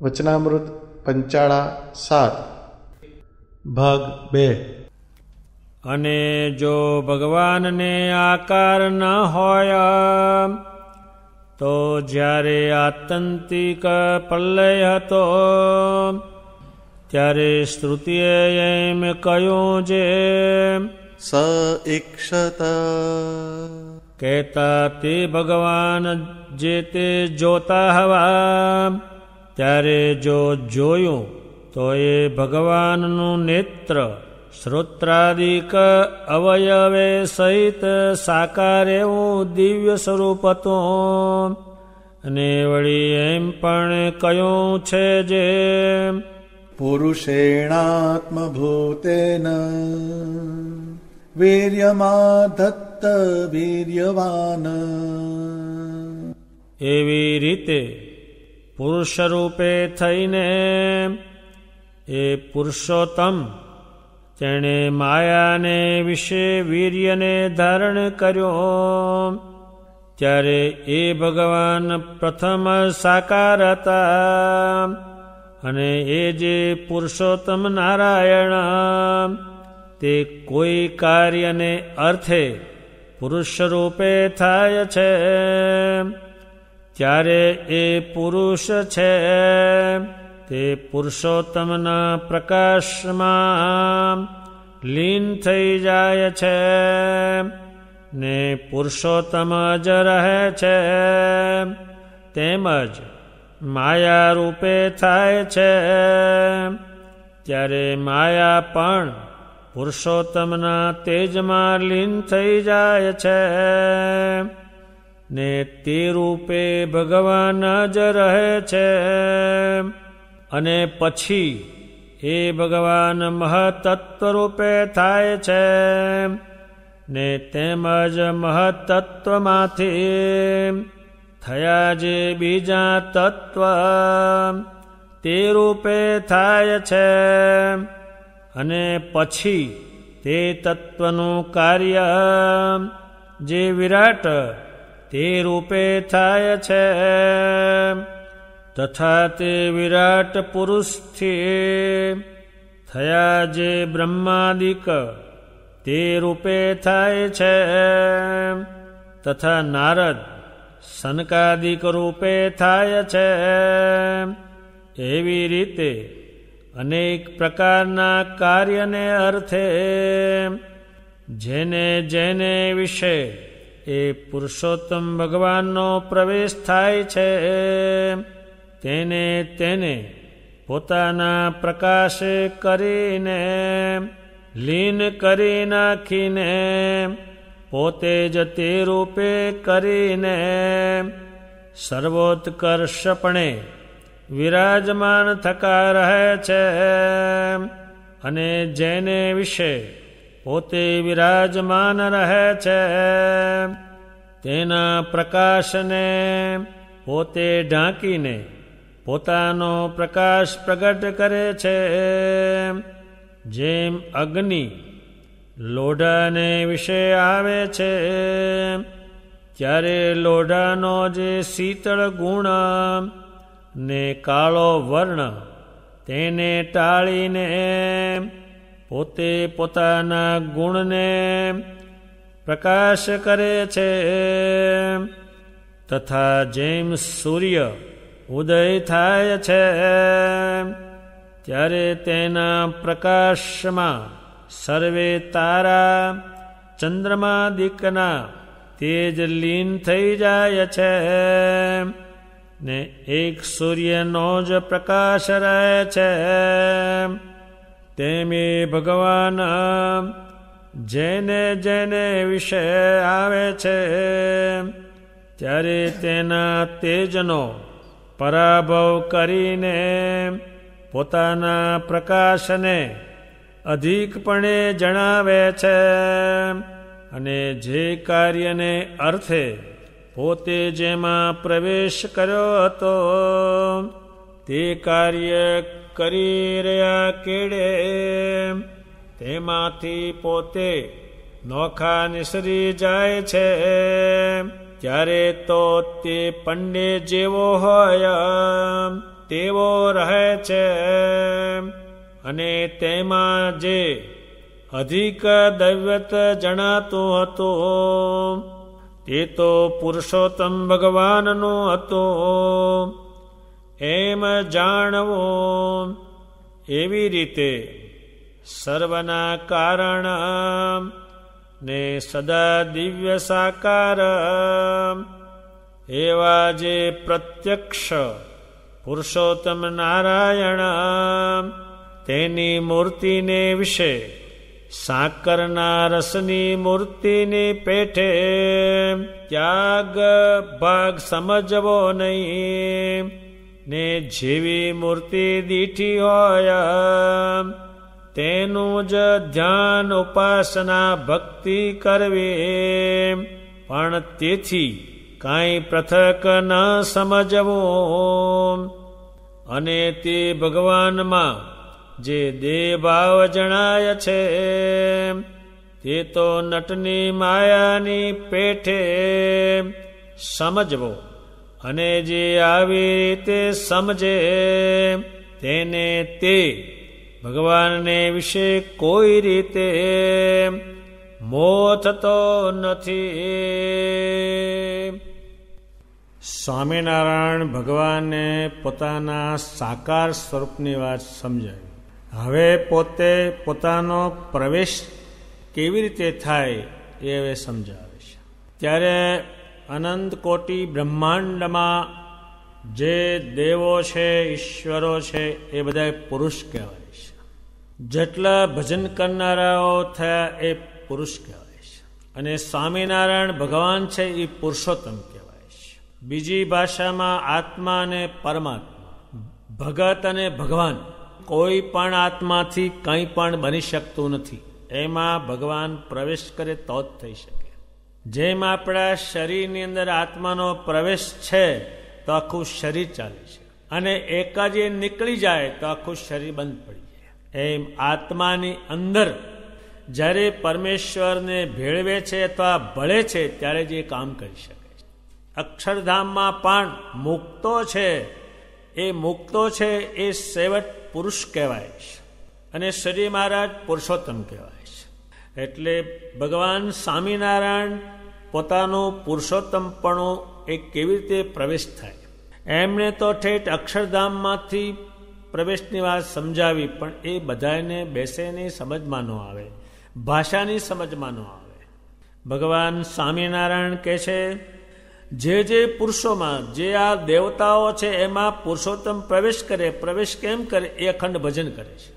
વચનામૃત પંચાળા 7 ભાગ 2. અને જો ભગવાનને આકાર ન હોય તો જ્યારે આત્યંતિક પ્રલય હતો ત્યારે શ્રુતિએ એમ કહ્યું જે સ ઈક્ષત કહેતા તે ભગવાન જે તે જોતા હવા ત્યારે જો જોયું તો એ ભગવાનનું નેત્ર શ્રોત્રાદિક અવયવે સહિત સાકાર એવું દિવ્ય સ્વરૂપ હતું. અને વળી એમ પણ કહ્યું છે જે પુરુષેણાત્મભૂતેન વીર્યમાધત્ત વીર્યવાન. એવી રીતે પુરુષ રૂપે થઈને એ પુરુષોત્તમ તેણે માયાને વિશે વીર્યને ધારણ કર્યો ત્યારે એ ભગવાન પ્રથમ સાકાર હતા. અને એ જે પુરુષોત્તમ નારાયણ તે કોઈ કાર્યને અર્થે પુરુષ રૂપે થાય છે ત્યારે એ પુરુષ છે તે પુરુષોત્તમના પ્રકાશમાં લીન થઈ જાય છે ને પુરુષોત્તમ જ રહે છે. તેમજ માયા રૂપે થાય છે ત્યારે માયા પણ પુરુષોત્તમના તેજમાં લીન થઈ જાય છે ને તે રૂપે ભગવાન જ રહે છે. અને પછી એ ભગવાન મહત્તત્વ રૂપે થાય છે ને તેમજ મહત્તત્વમાંથી થયા જે બીજા તત્વ તે રૂપે થાય છે. અને પછી તે તત્વનું કાર્ય જે વિરાટ તે રૂપે થાય છે તથા તે વિરાટ પુરુષથી થયા જે બ્રહ્માદિક તે રૂપે થાય છે તથા નારદ સનકાદિક રૂપે થાય છે. એવી રીતે અનેક પ્રકારના કાર્યને અર્થે જેને જેને વિશે એ પુરુષોત્તમ ભગવાનનો પ્રવેશ થાય છે તેને તેને પોતાના પ્રકાશે કરીને લીન કરી નાખીને પોતે જ તે રૂપે કરીને સર્વોત્કર્ષપણે વિરાજમાન થકા રહે છે. અને જેને વિશે પોતે વિરાજમાન રહે છે તેના પ્રકાશને પોતે ઢાંકીને પોતાનો પ્રકાશ પ્રગટ કરે છે. જેમ અગ્નિ લોઢાને વિશે આવે છે ત્યારે લોઢાનો જે શીતળ ગુણ ને કાળો વર્ણ તેને ટાળીને પોતે પોતાના ગુણને પ્રકાશ કરે છે. તથા જેમ સૂર્ય ઉદય થાય છે ત્યારે તેના પ્રકાશમાં સર્વે તારા ચંદ્રમાદિકના તેજ લીન થઈ જાય છે ને એક સૂર્યનો જ પ્રકાશ રહે છે. તેમ એ ભગવાન જેને જેને વિશે આવે છે ત્યારે તેના તેજનો પરાભવ કરીને પોતાના પ્રકાશને અધિકપણે જણાવે છે. અને જે કાર્યને અર્થે પોતે જેમાં પ્રવેશ કર્યો હતો તે કાર્ય કરી રહ્યા કેડે તેમાંથી પોતે નોખા નિસરી જાય છે ત્યારે તો તે પંડે જેવો હોય તેવો રહે છે, અને તેમાં જે અધિક દૈવત જણાતું હતું તે તો પુરુષોત્તમ ભગવાનનું હતું એમ જાણવું. એવી રીતે સર્વના કારણ ને સદા દિવ્ય સાકાર એવા જે પ્રત્યક્ષ પુરુષોત્તમ નારાયણ તેની મૂર્તિને વિશે સાકરના રસની મૂર્તિની પેઠે ત્યાગ ભાગ સમજવો નહીં, ને જેવી મૂર્તિ દીઠી હોય તેનું જ ધ્યાન ઉપાસના ભક્તિ કરવી, પણ તેથી કાંઈ પૃથક ન સમજવું. અને તે ભગવાનમાં જે દેહભાવ જણાય છે તે તો નટની માયાની પેઠે સમજવો, અને જે આવી રીતે સમજે તેને તે ભગવાનને વિશે કોઈ રીતે મોહ થતો નથી. સ્વામિનારાયણ ભગવાને પોતાના સાકાર સ્વરૂપની વાત સમજાવી. હવે પોતે પોતાનો પ્રવેશ કેવી રીતે થાય એ હવે સમજાવે છે. ત્યારે અનંત કોટી બ્રહ્માંડમાં જે દેવો છે, ઈશ્વરો છે, એ બધા પુરુષ કહેવાય છે. જેટલા ભજન કરનારાઓ થયા એ પુરુષ કહેવાય છે. અને સ્વામિનારાયણ ભગવાન છે એ પુરુષોત્તમ કહેવાય છે. બીજી ભાષામાં આત્મા અને પરમાત્મા, ભગત અને ભગવાન, કોઈ પણ આત્માથી કંઈ પણ બની શકતું નથી. એમાં ભગવાન પ્રવેશ કરે તો જ થઈ શકે. જેમ આપણા શરીરની અંદર આત્માનો પ્રવેશ છે તો આખું શરીર ચાલે છે, અને એક જ એ નીકળી જાય તો આખું શરીર બંધ પડી જાય. એમ આત્માની અંદર જ્યારે પરમેશ્વરને ભેળવે છે અથવા ભળે છે ત્યારે જ એ કામ કરી શકે છે. અક્ષરધામમાં પણ મુક્તો છે, એ મુક્તો છે એ સેવટ પુરુષ કહેવાય છે, અને શ્રી મહારાજ પુરુષોત્તમ કહેવાય છે. એટલે ભગવાન સ્વામિનારાયણ પોતાનું પુરુષોત્તમપણું એ કેવી રીતે પ્રવેશ થાય, એમણે તો ઠેઠ અક્ષરધામમાંથી પ્રવેશની વાત સમજાવી, પણ એ બધાને બેસેની સમજમાં ન આવે, ભાષાની સમજમાં ન આવે. ભગવાન સ્વામિનારાયણ કહે છે જે પુરુષોમાં, જે આ દેવતાઓ છે એમાં પુરુષોત્તમ પ્રવેશ કરે. પ્રવેશ કેમ કરે? એ અખંડ ભજન કરે છે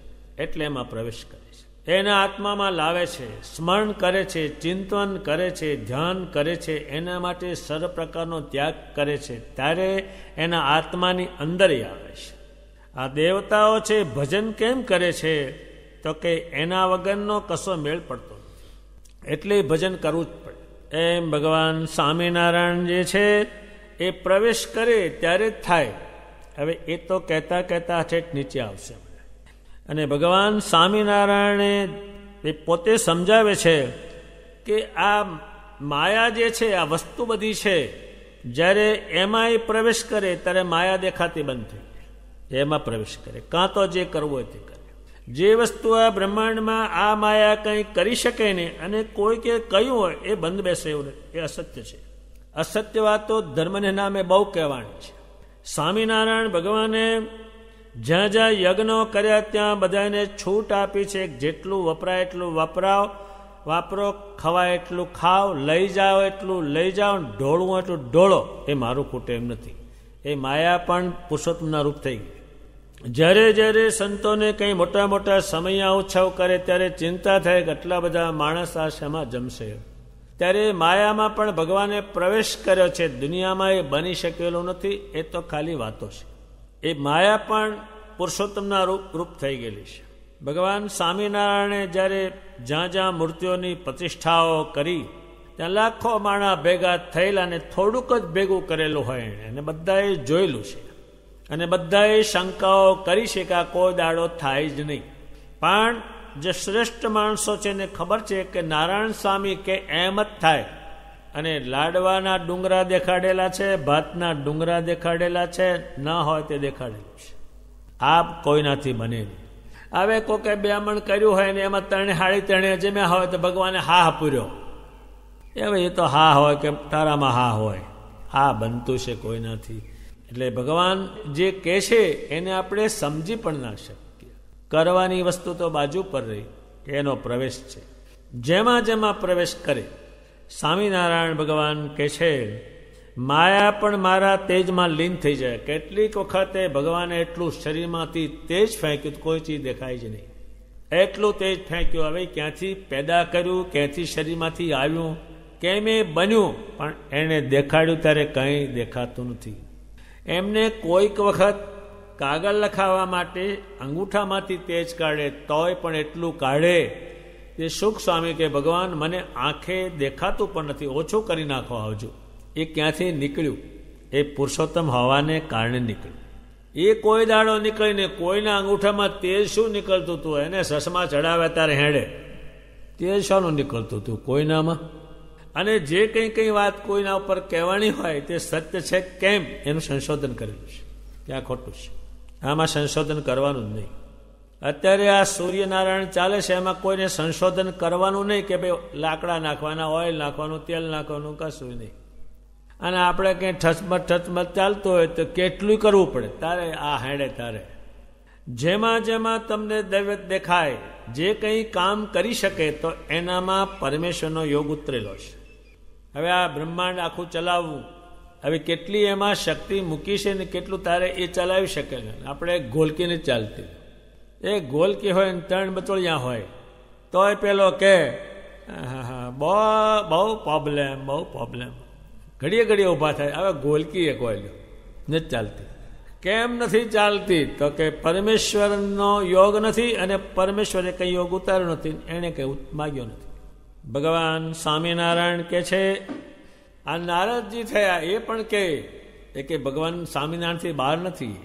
એટલે એમાં પ્રવેશ કરે છે. એના આત્મામાં લાવે છે, સ્મરણ કરે છે, ચિંતન કરે છે, ધ્યાન કરે છે, એના માટે સર્વ પ્રકારનો ત્યાગ કરે છે, ત્યારે એના આત્માની અંદર આવે છે. આ દેવતાઓ છે ભજન કેમ કરે છે? તો કે એના વગરનો કશો મેળ પડતો નથી, એટલે ભજન કરવું જ પડે. એમ ભગવાન સ્વામિનારાયણ જે છે એ પ્રવેશ કરે ત્યારે જ થાય. હવે એ તો કહેતા કહેતા ઠેઠ નીચે આવશે. અને ભગવાન સ્વામિનારાયણે એ પોતે સમજાવે છે કે આ માયા જે છે, આ વસ્તુ બધી છે, જ્યારે એમાં એ પ્રવેશ કરે ત્યારે માયા દેખાતી બંધ થઈ જાય. એમાં પ્રવેશ કરે, કાં તો જે કરવું હોય તે કરે. જે વસ્તુ આ બ્રહ્માંડમાં આ માયા કંઈ કરી શકે નહીં, અને કોઈ કે કહ્યું હોય એ બંધ બેસે એવું એ અસત્ય છે. અસત્ય વાતો ધર્મને નામે બહુ કહેવાની છે. સ્વામિનારાયણ ભગવાને જ્યાં જ્યાં યજ્ઞો કર્યા ત્યાં બધાને છૂટ આપી છે. જેટલું વપરાય એટલું વાપરો, ખવાય એટલું ખાઓ, લઈ જાઓ એટલું લઈ જાઓ, ઢોળવું એટલું ઢોળો. એ મારું ખૂટે એમ નથી. એ માયા પણ પુરુષોત્તમના રૂપ થઈ ગઈ. જ્યારે જ્યારે સંતોને કંઈ મોટા મોટા સમયા ઉત્સવ કરે ત્યારે ચિંતા થાય કે આટલા બધા માણસ આ શેમાં જમશે. ત્યારે માયામાં પણ ભગવાને પ્રવેશ કર્યો છે. દુનિયામાં એ બની શકેલું નથી, એ તો ખાલી વાતો છે. એ માયા પણ પુરુષોત્તમના રૂપ થઈ ગયેલી છે. ભગવાન સ્વામિનારાયણે જ્યારે જ્યાં જ્યાં મૂર્તિઓની પ્રતિષ્ઠાઓ કરી ત્યાં લાખો માણા ભેગા થયેલા, અને થોડુંક જ ભેગું કરેલું હોય એને બધાએ જોયેલું છે. અને બધાએ શંકાઓ કરી છે કે આ કોઈ દાડો થાય જ નહીં. પણ જે શ્રેષ્ઠ માણસો છે એને ખબર છે કે નારાયણ સ્વામી કે એમ જ થાય, અને લાડવાના ડુંગરા દેખાડેલા છે, ભાતના ડુંગરા દેખાડેલા છે, ના હોય તે દેખાડેલું છે. આ કોઈનાથી બને નહીં. હવે કોકે બ્રાહ્મણ કર્યું હોય ને એમાં ત્રણે હાડી ત્રણે જમ્યા હોય તો ભગવાને હા પૂર્યો. હવે એ તો હા હોય કે તારામાં હા હોય, આ બનતું છે કોઈનાથી. એટલે ભગવાન જે કહે છે એને આપણે સમજી પણ ના શકીએ. કરવાની વસ્તુ તો બાજુ પર રહી, એનો પ્રવેશ છે. જેમાં જેમાં પ્રવેશ કરે, સ્વામિનારાયણ ભગવાન કહે છે માયા પણ મારા તેજમાં લીન થઈ જાય. કેટલીક વખતે ભગવાને એટલું શરીરમાંથી તેજ ફેંક્યું કોઈ ચીજ દેખાય જ નહીં. એટલું તેજ ફેંક્યું. હવે ક્યાંથી પેદા કર્યું, ક્યાંથી શરીરમાંથી આવ્યું, કેમ એ બન્યું, પણ એને દેખાડ્યું ત્યારે કંઈ દેખાતું નથી. એમને કોઈક વખત કાગળ લખાવવા માટે અંગૂઠામાંથી તેજ કાઢે તોય પણ એટલું કાઢે. એ સુખ સ્વામી કે ભગવાન મને આંખે દેખાતું પણ નથી, ઓછું કરી નાખો આવજો. એ ક્યાંથી નીકળ્યું? એ પુરુષોત્તમ હોવાને કારણે નીકળ્યું. એ કોઈ દાડો નીકળીને કોઈના અંગૂઠામાં તેજ શું નીકળતું હતું? એને સસમા ચડાવે ત્યારે હેડે તેજ શાનું નીકળતું હતું કોઈનામાં? અને જે કંઈ વાત કોઈના ઉપર કહેવાની હોય તે સત્ય છે કેમ એનું સંશોધન કરેલું છે. ત્યાં ખોટું છે, આમાં સંશોધન કરવાનું જ નહીં. અત્યારે આ સૂર્યનારાયણ ચાલે છે, એમાં કોઈને સંશોધન કરવાનું નહીં કે ભાઈ લાકડા નાખવાના, ઓઇલ નાખવાનું, તેલ નાખવાનું, કશું નહીં. અને આપણે કંઈ ઠચમત ચાલતું હોય તો કેટલું કરવું પડે તારે આ હેડે તારે. જેમાં જેમાં તમને દૈવત દેખાય, જે કંઈ કામ કરી શકે તો એનામાં પરમેશ્વરનો યોગ ઉતરેલો છે. હવે આ બ્રહ્માંડ આખું ચલાવવું, હવે કેટલી એમાં શક્તિ મૂકી છે ને કેટલું તારે એ ચલાવી શકે ને. આપણે ગોલકીને ચાલતી, એ ગોલકી હોય ને ત્રણ બચોળિયા હોય તોય પેલો કે બહુ પ્રોબ્લેમ ઘડીએ ઘડીએ ઊભા થાય. હવે ગોલકી એ કોઈ નથી ચાલતી. કેમ નથી ચાલતી? તો કે પરમેશ્વરનો યોગ નથી અને પરમેશ્વરે કંઈ યોગ ઉતાર્યો નથી, એણે કંઈ માગ્યો નથી. ભગવાન સ્વામિનારાયણ કે છે, આ નારદજી થયા એ પણ કે ભગવાન સ્વામિનારાયણથી બહાર નથી.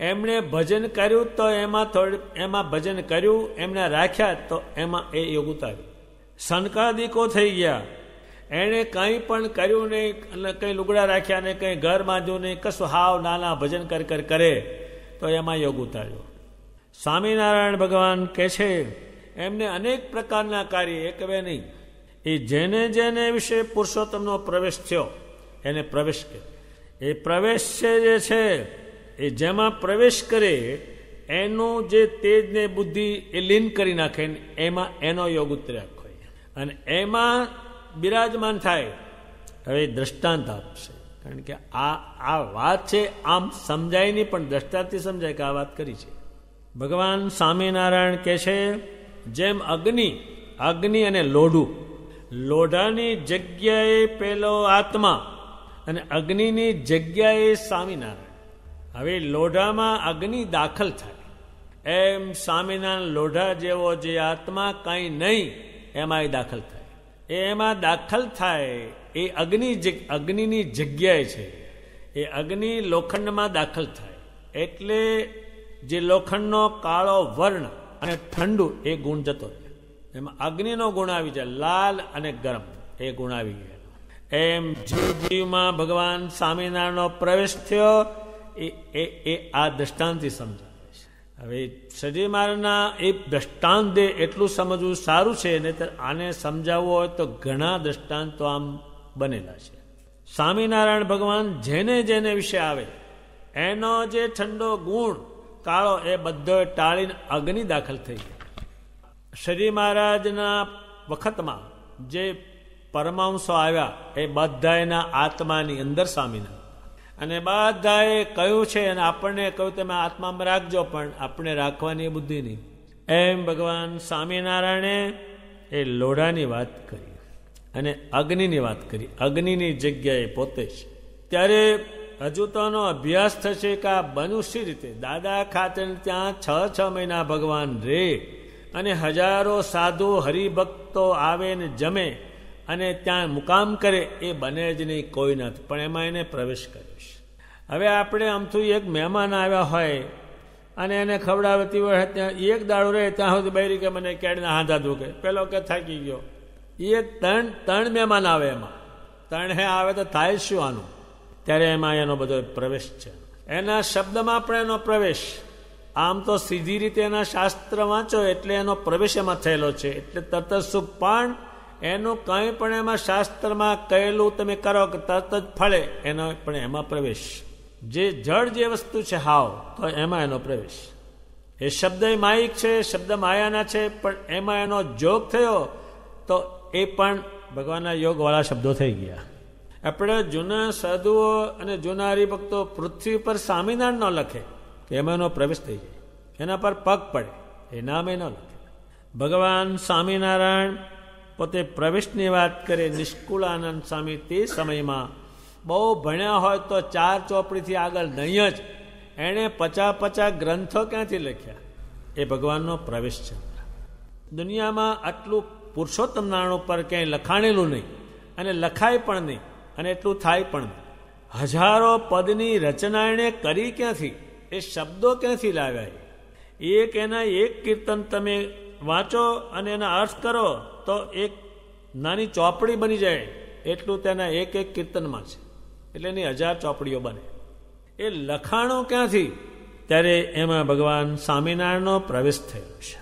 એમણે ભજન કર્યું તો એમાં ભજન કર્યું, એમને રાખ્યા તો એમાં એ યોગ ઉતાર્યો. સનકાદિકો થઈ ગયા, એણે કંઈ પણ કર્યું નહીં, એટલે કંઈ લુગડા રાખ્યા નહીં, કંઈ ઘર બાંધ્યું નહીં, કશું હાવ નાના ભજન કરે તો એમાં યોગ ઉતાર્યો. સ્વામિનારાયણ ભગવાન કહે છે એમને અનેક પ્રકારના કાર્ય, એક બે નહીં. એ જેને જેને વિશે પુરુષોત્તમનો પ્રવેશ થયો એને પ્રવેશ કહે. એ પ્રવેશ છે જે છે એ જેમાં પ્રવેશ કરે એનું જે તેજને બુદ્ધિ એ લીન કરી નાખે, એમાં એનો યોગ ઉતર્યા હોય અને એમાં બિરાજમાન થાય. હવે દ્રષ્ટાંત આપશે, કારણ કે આ વાત છે આમ સમજાય નહીં, પણ દ્રષ્ટાંતથી સમજાય કે આ વાત કરી છે. ભગવાન સ્વામિનારાયણ કહે છે જેમ અગ્નિ અને લોઢાની જગ્યાએ પેલો આત્મા અને અગ્નિની જગ્યાએ સ્વામિનારાયણ. હવે લોઢામાં અગ્નિ દાખલ થાય એમ સ્વામિનારાયણ લોઢા જેવો જે આત્મા કાંઈ નહીં એમાં એ દાખલ થાય. એમાં દાખલ થાય એ અગ્નિની જગ્યાએ છે. એ અગ્નિ લોખંડમાં દાખલ થાય એટલે જે લોખંડનો કાળો વર્ણ અને ઠંડુ એ ગુણ જતો રહે. એમાં અગ્નિનો ગુણ આવી જાય, લાલ અને ગરમ એ ગુણ આવી ગયા. એમ જીવમાં ભગવાન સ્વામિનારાયણનો પ્રવેશ થયો એ આ દ્રષ્ટાંતથી સમજાવે છે. હવે સજી મહારાજના એ દ્રષ્ટાંત એટલું સમજવું સારું છે, નહીંતર આને સમજાવવું હોય તો ઘણા દ્રષ્ટાંતો આમ બનેલા છે. સ્વામિનારાયણ ભગવાન જેને જેને વિશે આવે એનો જે ઠંડો ગુણ કાળો એ બધો ટાળીને અગ્નિ દાખલ થઈ ગયો. શ્રી મહારાજના વખતમાં જે પરમાંશો આવ્યા એ બધા એના આત્માની અંદર સ્વામિનારાયણ, અને બધાએ કહ્યું છે અને આપણને કહ્યું તમે આત્મામાં રાખજો, પણ આપણે રાખવાની બુદ્ધિ નહીં. એમ ભગવાન સ્વામિનારાયણે એ લોઢાની વાત કરી અને અગ્નિની વાત કરી. અગ્નિની જગ્યાએ પોતે છે. ત્યારે હજુ તો એનો અભ્યાસ થશે કે આ બન્યું શી રીતે. દાદા ખાતે ત્યાં 6 મહિના ભગવાન રે અને હજારો સાધુ હરિભક્તો આવે ને જમે અને ત્યાં મુકામ કરે, એ બને જ નહીં, કોઈ નથી. પણ એમાં એને પ્રવેશ કર્યો છે. હવે આપણે આમથી એક મહેમાન આવ્યા હોય અને એને ખવડાવતી હોય, ત્યાં એક દાડો રહે ત્યાં સુધી બૈરી કે મને કેળના હાંધા દુખે, પેલો કે થાકી ગયો. એ ત્રણ મહેમાન આવે એમાં તણે આવે તો થાય શું આનું? ત્યારે એમાં એનો બધો પ્રવેશ છે. એના શબ્દમાં પણ એનો પ્રવેશ. આમ તો સીધી રીતે એના શાસ્ત્ર વાંચો એટલે એનો પ્રવેશ એમાં થયેલો છે, એટલે તરત જ સુખ. પણ એનું કંઈ પણ એમાં શાસ્ત્રમાં કહેલું તમે કરો કે તરત જ ફળે, એનો પણ એમાં પ્રવેશ. જે જળ જે વસ્તુ છે હાવ, તો એમાં એનો પ્રવેશ. એ શબ્દ માયિક છે, શબ્દ માયાના છે, પણ એમાં એનો જોગ થયો તો એ પણ ભગવાનના યોગવાળા શબ્દો થઈ ગયા. આપણે જૂના સાધુઓ અને જૂના હરિભક્તો પૃથ્વી પર સ્વામિનારાયણ ન લખે કે એમાં એનો પ્રવેશ થઈ જાય, એના પર પગ પડે, એ નામે ન લખે. ભગવાન સ્વામિનારાયણ પોતે પ્રવેશની વાત કરે. નિષ્કુળાનંદ સ્વામી તે સમયમાં બહુ ભણ્યા હોય તો 4 ચોપડીથી આગળ નહીં જ. એણે 50 ગ્રંથો ક્યાંથી લખ્યા? એ ભગવાનનો પ્રવેશ છે. દુનિયામાં આટલું પુરુષોત્તમ નારાયણ ઉપર ક્યાંય લખાણેલું નહીં, અને લખાય પણ નહીં, અને એટલું થાય પણ નહીં. હજારો પદની રચના એણે કરી ક્યાંથી? એ શબ્દો ક્યાંથી લાવ્યા? એક એના એક કીર્તન તમે વાંચો અને એના અર્થ કરો તો એક નાની ચોપડી બની જાય, એટલું તેના એક કીર્તનમાં છે. એટલે એની 1000 ચોપડીઓ બને. એ લખાણો ક્યાંથી? ત્યારે એમાં ભગવાન સ્વામિનારાયણનો પ્રવેશ થયેલો છે.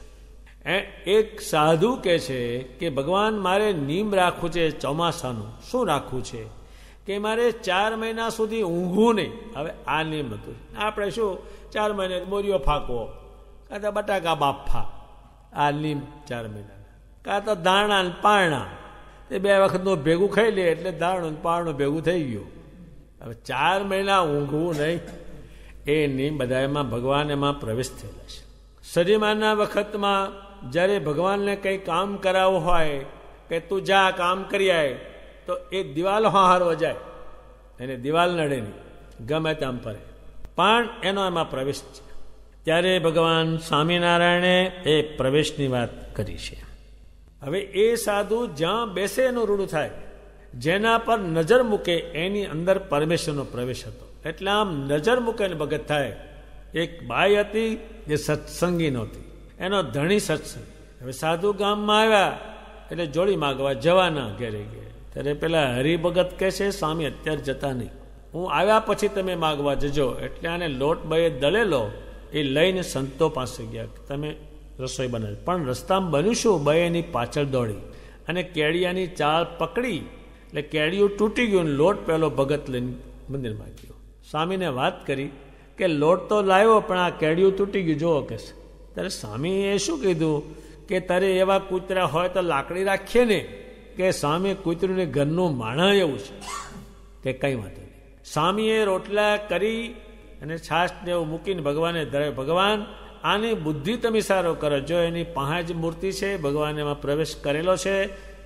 એક સાધુ કહે છે કે ભગવાન મારે નીમ રાખવું છે ચોમાસાનું. શું રાખવું છે? કે મારે 4 મહિના સુધી ઊંઘવું નહીં. હવે આ નીમ હતું. આપણે શું 4 મહિને બોરીઓ ફાંકવો, કાં તો બટાકા બાફા, આ નીમ 4 મહિનાના. કાં તો દાણા ને પારણા, એ 2 વખતનું ભેગું ખાઈ લે એટલે દાણું ને પારણું ભેગું થઈ ગયું. હવે 4 મહિના ઊંઘવું નહીં, એ નીમ બધા એમાં ભગવાન એમાં પ્રવેશ થયેલા છે. સદીમાના વખતમાં જ્યારે ભગવાનને કંઈ કામ કરાવવું હોય કે તું જા કામ કરી આય, તો એ દિવાલ હારવો જાય, એને દિવાલ નડે નહીં, ગમે તેમ પડે, પણ એનો એમાં પ્રવેશ છે. ત્યારે ભગવાન સ્વામિનારાયણે એ પ્રવેશની વાત કરી છે. હવે એ સાધુ જ્યાં બેસે એનું રૂડું થાય, જેના પર નજર મૂકે એની અંદર પરમેશ્વરનો પ્રવેશ હતો. એટલે આમ નજર મૂકે ને ભગત થાય. એક બાઈ હતી જે સત્સંગી નહોતી, એનો ધણી સત્સંગ. હવે સાધુ ગામમાં આવ્યા એટલે જોડી માગવા જવાના ઘેરે ઘેરે. ત્યારે પેલા હરિભગત કહે છે સ્વામી અત્યારે જતા નહીં, હું આવ્યા પછી તમે માગવા જજો. એટલે આને લોટ બાઈએ દળેલો એ લઈને સંતો પાસે ગયા, તમે રસોઈ બનાવી. પણ રસ્તામાં બન્યું શું? બાઈ એની પાછળ દોડી અને કેડિયાની ચાળ પકડી, એટલે કેડિયું તૂટી ગયું. લોટ પેલો ભગત લઈને મંદિરમાં ગયો. સ્વામીને વાત કરી કે લોટ તો લાવ્યો પણ આ કેડિયું તૂટી ગયું, જોવો કે. ત્યારે સ્વામીએ શું કીધું કે તારે એવા કૂતરા હોય તો લાકડી રાખીએ ને. કે સ્વામી કૂતરુંને ઘરનું માણા એવું છે કે કંઈ વાંધો નહીં. સ્વામીએ રોટલા કરી અને છાશને એવું મૂકીને ભગવાને ધરે. ભગવાન આની બુદ્ધિ તમે સારો કરો. જો એની પાંચ જ મૂર્તિ છે, ભગવાન એમાં પ્રવેશ કરેલો છે.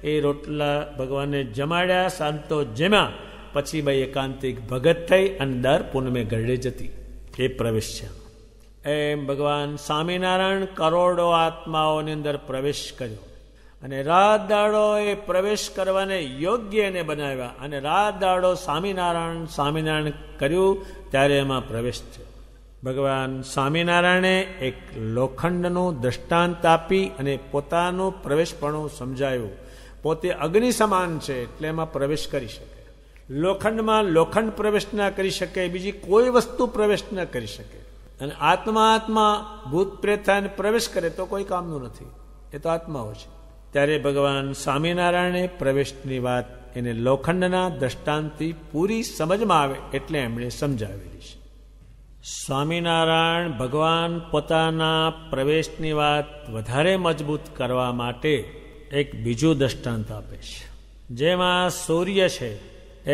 એ રોટલા ભગવાનને જમાડ્યા, શાંતો જમ્યા, પછી ભાઈ એકાંતિક ભગત થઈ અને દર પૂનમે ગરડે જતી. એ પ્રવેશ છે. એમ ભગવાન સ્વામિનારાયણ કરોડો આત્માઓની અંદર પ્રવેશ કર્યો, અને રાત દાડો એ પ્રવેશ કરવાને યોગ્ય એને બનાવ્યા, અને રાત દાડો સ્વામિનારાયણ કર્યું, ત્યારે એમાં પ્રવેશ થયો. ભગવાન સ્વામિનારાયણે એક લોખંડનું દ્રષ્ટાંત આપી અને પોતાનું પ્રવેશપણું સમજાયું. પોતે અગ્નિ સમાન છે એટલે એમાં પ્રવેશ કરી શકે. લોખંડમાં લોખંડ પ્રવેશ ના કરી શકે, બીજી કોઈ વસ્તુ પ્રવેશ ન કરી શકે. અને આત્મા ભૂત પ્રેત થઈને પ્રવેશ કરે તો કોઈ કામનું નથી, એ તો આત્માઓ છે. ત્યારે ભગવાન સ્વામિનારાયણે પ્રવેશની વાત એને લોખંડના દ્રષ્ટાંતથી પૂરી સમજમાં આવે એટલે એમણે સમજાવેલી છે. સ્વામિનારાયણ ભગવાન પોતાના પ્રવેશની વાત વધારે મજબૂત કરવા માટે એક બીજું દ્રષ્ટાંત આપે છે. જેમાં સૂર્ય છે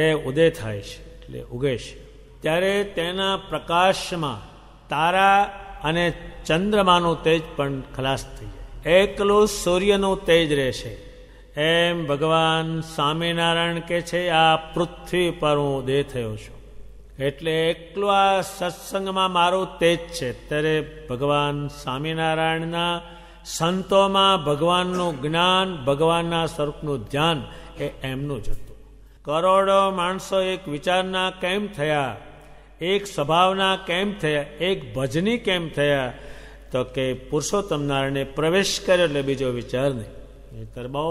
એ ઉદય થાય છે એટલે ઉગે છે, ત્યારે તેના પ્રકાશમાં તારા અને ચંદ્રમાનું તેજ પણ ખલાસ થઈ જાય, એકલું સૂર્યનું તેજ રહેશે. એમ ભગવાન સ્વામિનારાયણ કે છે આ પૃથ્વી પર હું ઉદય થયો છું, એટલે એકલું આ સત્સંગમાં મારું તેજ છે. ત્યારે ભગવાન સ્વામિનારાયણના સંતોમાં ભગવાનનું જ્ઞાન, ભગવાનના સ્વરૂપનું ધ્યાન એ એમનું જ હતું. કરોડો માણસો એક વિચારના કેમ થયા, એક સ્વભાવના કેમ થયા, એક ભજની કેમ થયા? તો કે પુરુષોત્તમ નારાયણે પ્રવેશ કર્યો એટલે બીજો વિચાર નહીં. બહુ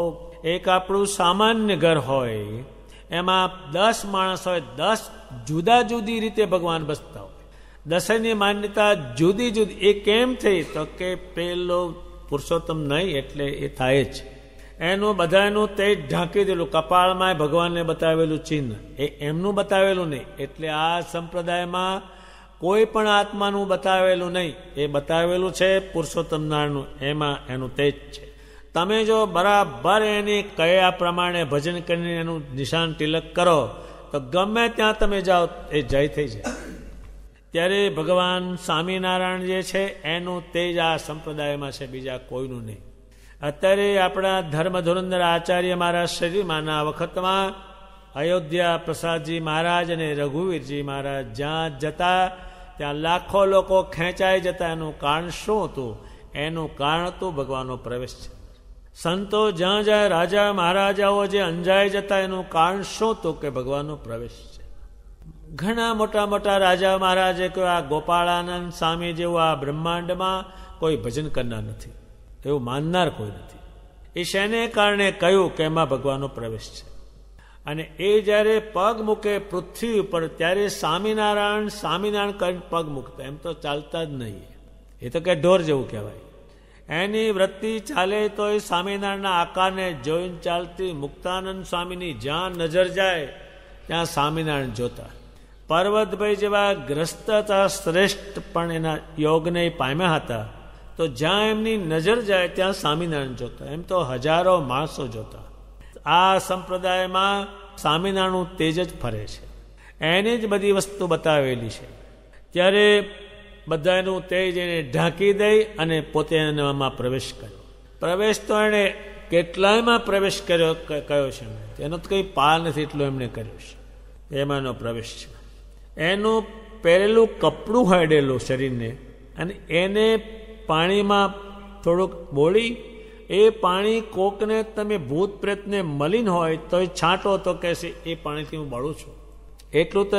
એક આપણું સામાન્ય ઘર હોય એમાં 10 માણસ હોય, 10 જુદા જુદી રીતે ભગવાન બસતા હોય. દસની માન્યતા જુદી જુદી. એ કેમ થઈ? તો કે પેલો પુરુષોત્તમ નહીં એટલે એ થાય જ. એનું બધાનું તેજ ઢાંકી દેલું, કપાળમાં ભગવાનને બતાવેલું ચિહ્ન એ એમનું બતાવેલું નહીં. એટલે આ સંપ્રદાયમાં કોઈ પણ આત્માનું બતાવેલું નહીં, એ બતાવેલું છે પુરુષોત્તમ નારાયણનું, એમાં એનું તેજ છે. તમે જો બરાબર એની કયા પ્રમાણે ભજન કરીને એનું નિશાન તિલક કરો તો ગમે ત્યાં તમે જાઓ એ જય થઈ જાય. ત્યારે ભગવાન સ્વામિનારાયણ જે છે એનું તેજ આ સંપ્રદાયમાં છે, બીજા કોઈનું નહીં. અત્યારે આપણા ધર્મ ધુરંધર આચાર્ય મહારાજ શ્રીમાના વખતમાં અયોધ્યા પ્રસાદજી મહારાજ અને રઘુવીરજી મહારાજ જ્યાં જતા ત્યાં લાખો લોકો ખેંચાઈ જતા. એનું કારણ શું હતું? એનું કારણ હતું ભગવાનનો પ્રવેશ છે. સંતો જ્યાં જાય, રાજા મહારાજાઓ જે અંજાઈ જતા, એનું કારણ શું હતું? કે ભગવાનનો પ્રવેશ છે. ઘણા મોટા મોટા રાજા મહારાજે કોઈ આ ગોપાળાનંદ સ્વામી જેવું આ બ્રહ્માંડમાં કોઈ ભજન કરનાર નથી, એવું માનનાર કોઈ નથી. એ શેને કારણે કહ્યું કે એમાં ભગવાનનો પ્રવેશ છે. અને એ જ્યારે પગ મૂકે પૃથ્વી ઉપર ત્યારે સ્વામિનારાયણ કરીને પગ મૂકતા, એમ તો ચાલતા જ નહીં. એ તો કે ઢોર જેવું કહેવાય. એની વૃત્તિ ચાલે તો એ સ્વામિનારાયણના આકારને જોઈને ચાલતી. મુક્તાનંદ સ્વામીની જ્યાં નજર જાય ત્યાં સ્વામિનારાયણ જોતા. પર્વતભાઈ જેવા ગ્રસ્ત હતા, શ્રેષ્ઠ પણ એના યોગને પામ્યા હતા, તો જ્યાં એમની નજર જાય ત્યાં સ્વામિનારાયણ જોતા. એમ તો હજારો માણસો જોતા. આ સંપ્રદાયમાં સ્વામિનારાયણનું તેજ જ ફરે છે, એની જ બધી વસ્તુ બતાવેલી છે. ત્યારે બધાનું તેજ એને ઢાંકી દઈ અને પોતે એનામાં પ્રવેશ કર્યો. પ્રવેશ તો એણે કેટલાયમાં પ્રવેશ કયો છે, એનો તો કંઈ પાર નથી, એટલો એમણે કર્યો છે. એમાંનો પ્રવેશ છે. એનું પહેરેલું કપડું હડેલું શરીરને, અને એને પાણીમાં થોડુંક બોળી, એ પાણી કોકને તમે ભૂત પ્રેતને મલિન હોય તો એ છાંટો તો કહેશે એ પાણીથી હું બળું છું. એટલું તો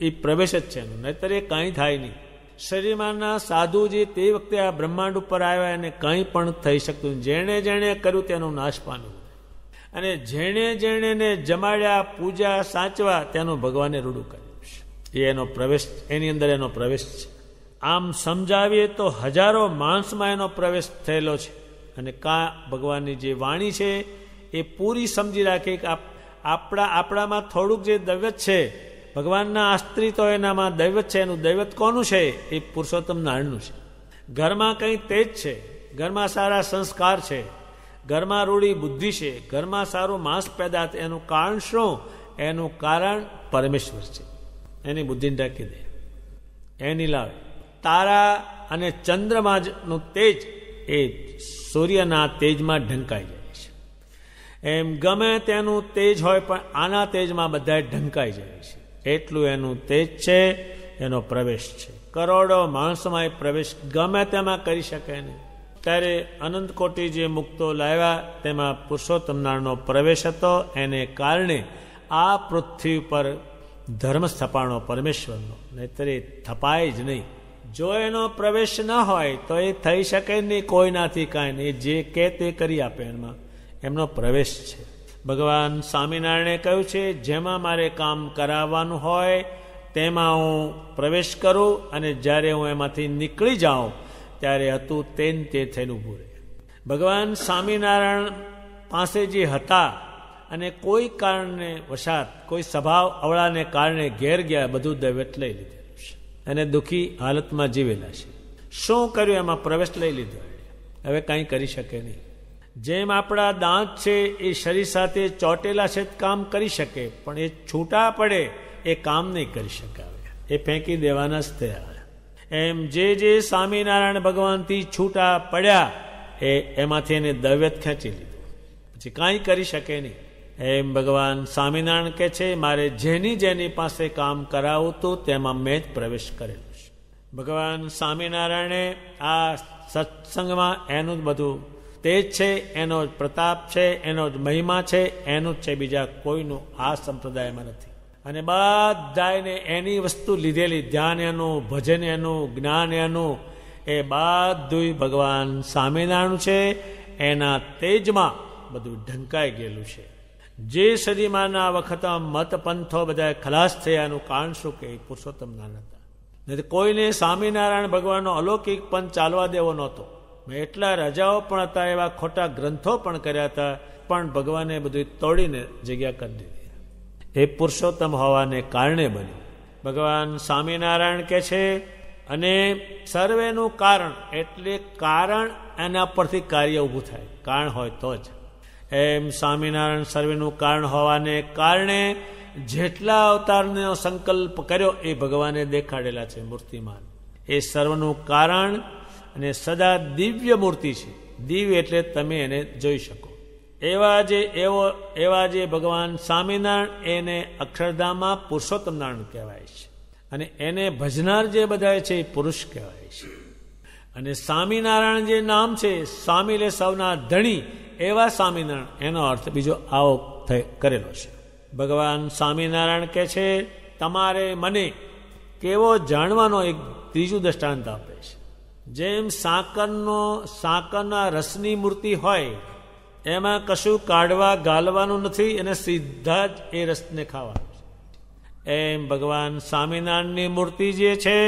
એ પ્રવેશ જ છે એનું, નહીતર એ કાંઈ થાય નહીં. શરીરમાંના સાધુજી તે વખતે આ બ્રહ્માંડ ઉપર આવ્યા અને કંઈ પણ થઈ શકતું. જેણે જેણે કર્યું તેનું નાશ પામ્યું, અને જેણે જેણે જમાડ્યા, પૂજા, સાચવા, તેનું ભગવાને રૂડું કર્યું છે. એનો પ્રવેશ, એની અંદર એનો પ્રવેશ છે. આમ સમજાવીએ તો હજારો માણસમાં એનો પ્રવેશ થયેલો છે. અને ભગવાનની જે વાણી છે એ પૂરી સમજી રાખે કે આપણામાં થોડુંક જે દૈવત છે, ભગવાનના આશ્રિત હોય એનામાં દૈવત છે. એનું દૈવત કોનું છે? એ પુરુષોત્તમ નારાયણનું છે. ઘરમાં કંઈ તેજ છે, ઘરમાં સારા સંસ્કાર છે, ઘરમાં રૂડી બુદ્ધિ છે, ઘરમાં સારું માંસ પેદા થાય, એનું કારણ શું? એનું કારણ પરમેશ્વર છે. એની બુદ્ધિને ઢાંકી દે, એની લાવે. તારા અને ચંદ્રમાનું તેજ એ સૂર્યના તેજમાં ઢંકાઈ જાય છે. એમ ગમે તેનું તેજ હોય પણ આના તેજમાં બધા ઢંકાઈ જાય છે. એટલું એનું તેજ છે, એનો પ્રવેશ છે. કરોડો માણસોમાં એ પ્રવેશ ગમે તેમાં કરી શકે નહીં. ત્યારે અનંત કોટી જે મુક્તો લાવ્યા તેમાં પુરુષોત્તમ નારાયણનો પ્રવેશ હતો. એને કારણે આ પૃથ્વી પર ધર્મ સ્થપાણો પરમેશ્વરનો, નહીતર એ થપાય જ નહીં. જો એનો પ્રવેશ ન હોય તો એ થઈ શકે નહીં, કોઈનાથી કાંઈ નહીં. જે કે તે કરી આપે, એમાં એમનો પ્રવેશ છે. ભગવાન સ્વામિનારાયણે કહ્યું છે, જેમાં મારે કામ કરાવવાનું હોય તેમાં હું પ્રવેશ કરું, અને જ્યારે હું એમાંથી નીકળી જાઉં ત્યારે હતું તે થઈને ઊભું રહે. ભગવાન સ્વામિનારાયણ પાસે જે હતા અને કોઈ કારણે વશાત, કોઈ સ્વભાવ અવળાને કારણે ઘેર ગયા, બધું દૈવત લઈ લીધેલું છે. અને દુઃખી હાલતમાં જીવેલા છે. શું કર્યું? એમાં પ્રવેશ લઈ લીધો. હવે કાંઈ કરી શકે નહીં. જેમ આપણા દાંત છે એ શરીર સાથે ચોટેલા છે કામ કરી શકે, પણ એ છૂટા પડે એ કામ નહીં કરી શકે, એ ફેંકી દેવાના જ થયા. એમ જે સ્વામિનારાયણ ભગવાનથી છૂટા પડ્યા એમાંથી એને દૈવત ખેંચી લીધું, પછી કાંઈ કરી શકે નહીં. એમ ભગવાન સ્વામિનારાયણ કહે છે, મારે જેની પાસે કામ કરાવું હતું તેમાં મેં જ પ્રવેશ કરેલો છે. ભગવાન સ્વામિનારાયણે આ સત્સંગમાં એનું જ બધું તેજ છે, એનો જ પ્રતાપ છે, એનો જ મહિમા છે, એનું જ છે, બીજા કોઈનું આ સંપ્રદાયમાં નથી. અને બધાને એની વસ્તુ લીધેલી, ધ્યાન એનું, ભજન એનું, જ્ઞાન એનું, એ બધું ભગવાન સ્વામિનારાયણ છે. એના તેજમાં બધું ઢંકાઈ ગયેલું છે. જે સદીમાંના વખતમાં મત પંથો બધા ખલાસ થયાનું કારણ શું કે પુરુષોત્તમ નારાયણ હતા. નથી કોઈને સ્વામિનારાયણ ભગવાનનો અલૌકિક પંથ ચાલવા દેવો નહોતો. એટલા રાજાઓ પણ હતા, એવા ખોટા ગ્રંથો પણ કર્યા હતા, પણ ભગવાને બધું તોડીને જગ્યા કરી દીધી. એ પુરુષોત્તમ હોવાને કારણે બન્યું. ભગવાન સ્વામિનારાયણ કે છે અને સર્વેનું કારણ એટલે કારણ એના પરથી કાર્ય ઊભું થાય, કારણ હોય તો જ. એમ સ્વામિનારાયણ સર્વેનું કારણ હોવાને કારણે જેટલા અવતારનો સંકલ્પ કર્યો એ ભગવાને દેખાડેલા છે મૂર્તિમાન. એ સર્વનું કારણ અને સદા દિવ્ય મૂર્તિ છે. દિવ્ય એટલે તમે એને જોઈ શકો એવા જે ભગવાન સ્વામિનારાયણ એને અક્ષરધામમાં પુરુષોત્તમ નારાયણ કહેવાય છે. અને એને ભજનાર જે બધા છે એ પુરુષ કહેવાય છે. અને સ્વામિનારાયણ જે નામ છે, સ્વામી લે સૌના ધણી, એવા સ્વામિનારાયણ એનો અર્થ બીજો આવો કરેલો છે. ભગવાન સ્વામિનારાયણ કે છે તમારે મને કેવો જાણવાનો એક ત્રીજું દ્રષ્ટાંત આપે છે. જેમ સાકરના રસની મૂર્તિ હોય, એમાં કશું કાઢવા ગાલવાનું નથી અને સીધા જ એ રસને ખાવાનું છે. એમ ભગવાન સ્વામિનારાયણની મૂર્તિ જે છે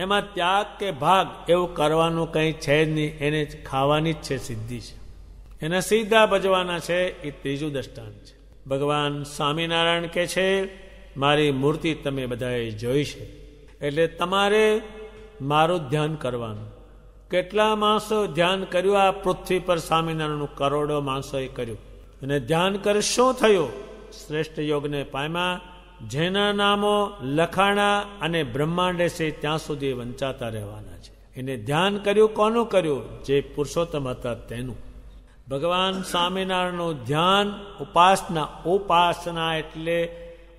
એમાં ત્યાગ કે ભાગ એવું કરવાનું કંઈ છે જ નહીં, એને ખાવાની જ છે, સિદ્ધિ છે, એને સીધા ભજવાના છે. એ ત્રીજું દ્રષ્ટાંત છે. ભગવાન સ્વામિનારાયણ કે છે મારી મૂર્તિ તમે બધાએ જોઈ છે, એટલે તમારે મારું ધ્યાન કરવાનું. કેટલા માણસો ધ્યાન કર્યું આ પૃથ્વી પર? સ્વામિનારાયણનું કરોડો માણસોએ કર્યું. અને ધ્યાન કરી શું થયું? શ્રેષ્ઠ યોગને પામ્યા, જેના નામો લખાણા અને બ્રહ્માંડે છે ત્યાં સુધી વંચાતા રહેવાના છે. એને ધ્યાન કર્યું. કોનું કર્યું? જે પુરુષોત્તમ હતા તેનું. ભગવાન સ્વામિનારાયણનું ધ્યાન, ઉપાસના એટલે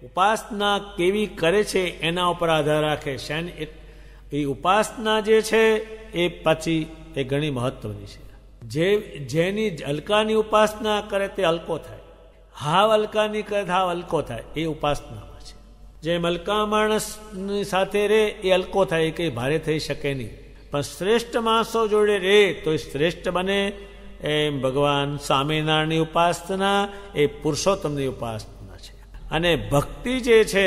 ઉપાસના કેવી કરે છે એના ઉપર આધાર રાખે છે. એ ઉપાસના જે છે એ પછી એ ઘણી મહત્વની છે. જેની હલકાની ઉપાસના કરે તે હલકો થાય, હાવ હલકાની કરે હાવ હલકો થાય, એ ઉપાસનામાં છે. જેમ હલકા માણસની સાથે રહે એ હલકો થાય, એ કંઈ ભારે થઈ શકે નહીં. પણ શ્રેષ્ઠ માણસો જોડે રહે તો એ શ્રેષ્ઠ બને. એમ ભગવાન સ્વામિનારાયણની ઉપાસના એ પુરુષોત્તમની ઉપાસના છે. અને ભક્તિ જે છે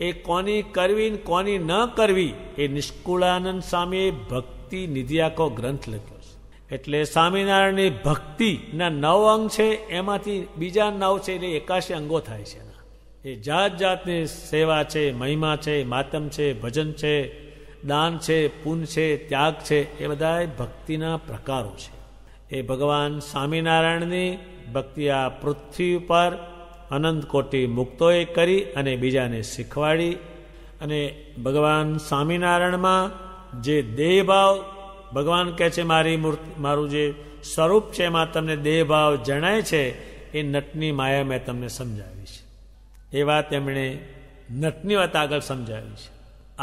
એ કોની કરવી ને કોની ન કરવી એ નિષ્કુળાનંદ સ્વામીએ ભક્તિ નિધિ આખો ગ્રંથ લખ્યો છે. એટલે સ્વામિનારાયણની ભક્તિના 9 અંગ છે, એમાંથી બીજા 9 છે એટલે 81 અંગો થાય છે. એ જાત જાતની સેવા છે, મહિમા છે, માતમ છે, ભજન છે, દાન છે, પુણ્ય છે, ત્યાગ છે, એ બધા ભક્તિના પ્રકારો છે. એ ભગવાન સ્વામિનારાયણની ભક્તિ આ પૃથ્વી ઉપર અનંત કોટી મુક્તોએ કરી અને બીજાને શીખવાડી. અને ભગવાન સ્વામિનારાયણમાં જે દેહભાવ ભગવાન કહે છે મારું જે સ્વરૂપ છે એમાં તમને દેહભાવ જણાય છે, એ નટની માયા મેં તમને સમજાવી છે. એ વાત એમણે નટની વાત આગળ સમજાવી છે.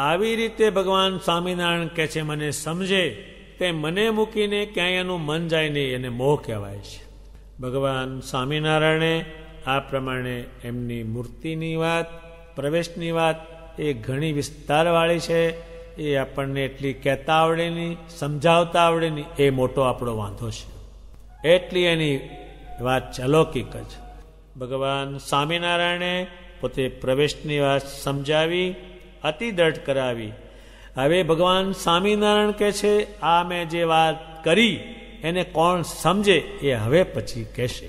આવી રીતે ભગવાન સ્વામિનારાયણ કહે છે મને સમજે તે મને મૂકીને ક્યાંય એનું મન જાય નહીં, એને મોહ કહેવાય છે. ભગવાન સ્વામિનારાયણે આ પ્રમાણે એમની મૂર્તિની વાત, પ્રવેશની વાત એ ઘણી વિસ્તારવાળી છે. એ આપણને એટલી કહેતા આવડે નહીં, સમજાવતા આવડે નહીં, એ મોટો આપણો વાંધો છે. એટલી એની વાત અલૌકિક જ. ભગવાન સ્વામિનારાયણે પોતે પ્રવેશની વાત સમજાવી, અતિ દ્રઢ કરાવી. હવે ભગવાન સ્વામિનારાયણ કહે છે આ મેં જે વાત કરી એને કોણ સમજે એ હવે પછી કહેશે.